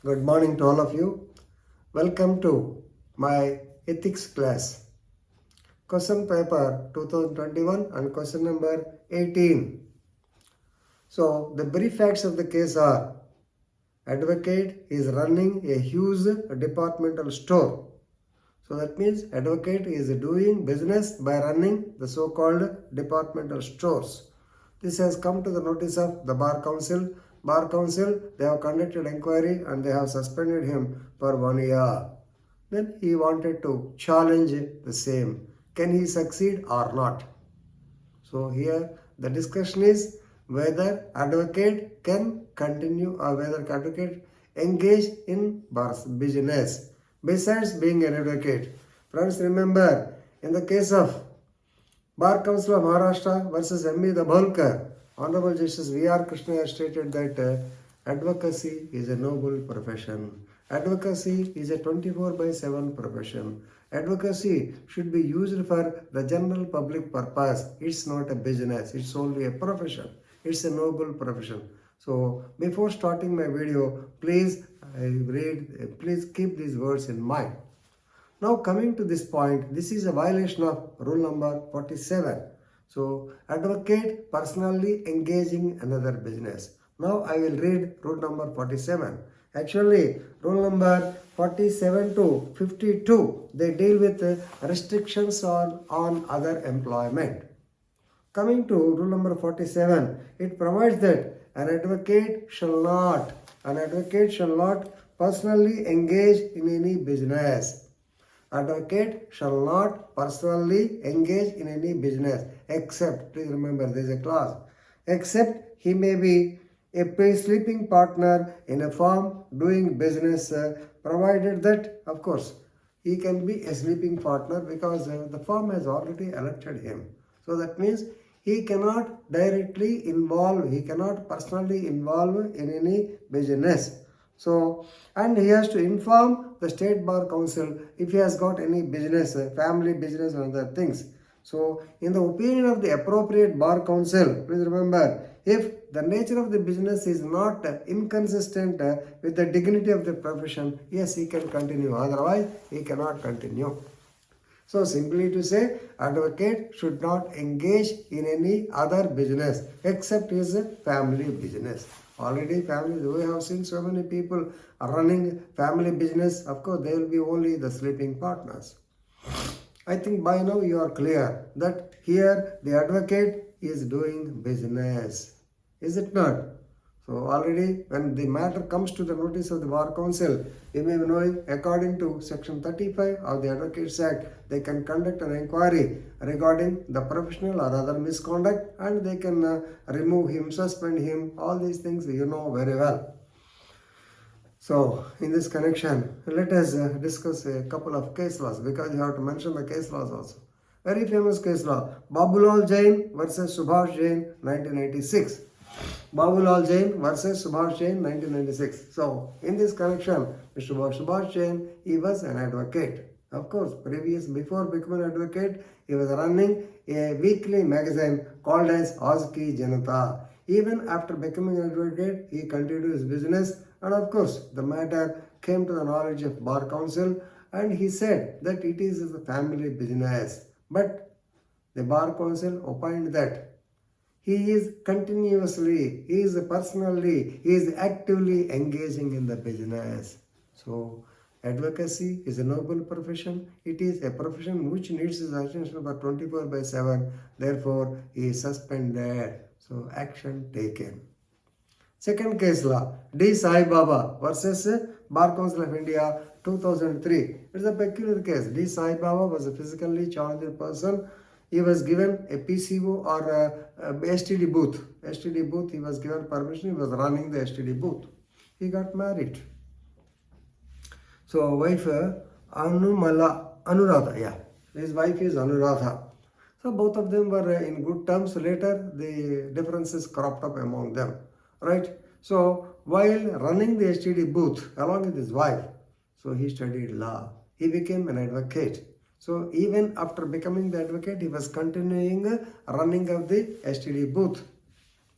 Good morning to all of you. Welcome to my ethics class. Question paper 2021 and question number 18. So the brief facts of the case are: advocate is running a huge departmental store. So that means advocate is doing business by running the so-called departmental stores. This has come to the notice of the Bar Council. Bar Council, they have conducted inquiry and they have suspended him for 1 year. Then he wanted to challenge the same. Can he succeed or not? So here the discussion is whether advocate can continue or whether advocate engage in business besides being an advocate. Friends, remember, in the case of Bar Council of Maharashtra versus M.B. Dabholkar, Honorable Justice V.R. Krishna has stated that advocacy is a noble profession. Advocacy is a 24/7 profession. Advocacy should be used for the general public purpose. It's not a business. It's only a profession. It's a noble profession. So before starting my video, please keep these words in mind. Now coming to this point, this is a violation of rule number 47. So advocate personally engaging another business. Now I will read rule number 47. Actually, rule number 47 to 52, they deal with restrictions on other employment. Coming to rule number 47, it provides that an advocate shall not personally engage in any business. Advocate shall not personally engage in any business except, please remember there is a clause, except he may be a sleeping partner in a firm doing business, provided that, of course, he can be a sleeping partner because the firm has already elected him. So that means he cannot directly involve, he cannot personally involve in any business. So, and he has to inform the State Bar Council if he has got any business, family business and other things. So, in the opinion of the appropriate Bar Council, please remember, if the nature of the business is not inconsistent with the dignity of the profession, yes, he can continue. Otherwise, he cannot continue. So, simply to say, advocate should not engage in any other business except his family business. Already families, we have seen so many people are running family business. Of course, they will be only the sleeping partners. I think by now you are clear that here the advocate is doing business. Is it not? So already when the matter comes to the notice of the Bar Council, you may be knowing according to section 35 of the Advocates Act, they can conduct an inquiry regarding the professional or other misconduct and they can remove him, suspend him, all these things you know very well. So in this connection, let us discuss a couple of case laws because you have to mention the case laws also. Very famous case law, Babulal Jain versus Subhash Jain, 1986. Babulal Jain versus Subhash Jain, 1996. So, in this connection, Mr. Subhash Jain, he was an advocate. Of course, before becoming an advocate, he was running a weekly magazine called as Aaj Ki Janata. Even after becoming an advocate, he continued his business and of course, the matter came to the knowledge of Bar Council and he said that it is a family business. But the Bar Council opined that he is continuously, he is actively engaging in the business. So, advocacy is a noble profession. It is a profession which needs his attention for 24/7. Therefore, he is suspended. So, action taken. Second case law, D.Saibaba Vs Bar Council of India, 2003. It's a peculiar case. D.Saibaba was a physically challenged person. He was given a PCO or a STD booth. STD booth, he was given permission, he was running the STD booth. He got married. So wife Anuradha, yeah. His wife is Anuradha. So both of them were in good terms. Later, the differences cropped up among them. Right? So while running the STD booth along with his wife, so he studied law. He became an advocate. So even after becoming the advocate, he was continuing running of the STD booth.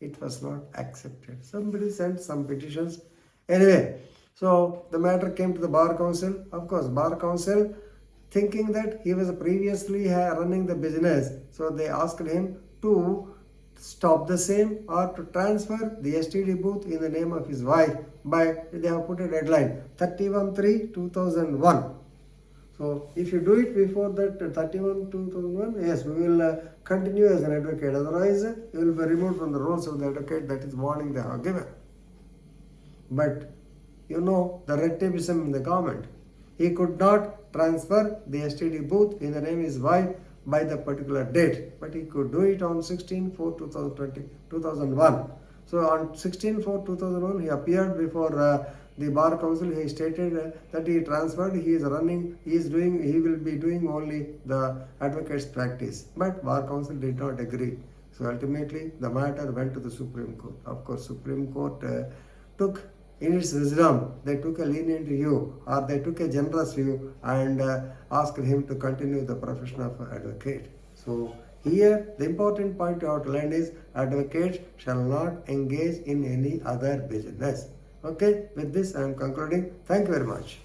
It was not accepted. Somebody sent some petitions. Anyway, So the matter came to the Bar Council. Of course, Bar Council, thinking that he was previously running the business, so they asked him to stop the same or to transfer the STD booth in the name of his wife by, they have put a deadline, 31/3/2001. So if you do it before that 31/2001, yes, we will continue as an advocate. Otherwise, you will be removed from the roles of the advocate. That is warning they have given. But you know the red tapeism in the government. He could not transfer the STD booth in the name of his wife by the particular date, but he could do it on 16/4/2001. So on 16/4/2001, he appeared before the Bar Council. He stated that he transferred, he will be doing only the advocate's practice. But Bar Council did not agree. So ultimately, the matter went to the Supreme Court. Of course, Supreme Court took, in its wisdom, they took a lenient view or they took a generous view and asked him to continue the profession of advocate. So here the important point to outline is advocates shall not engage in any other business. Okay, with this I am concluding. Thank you very much.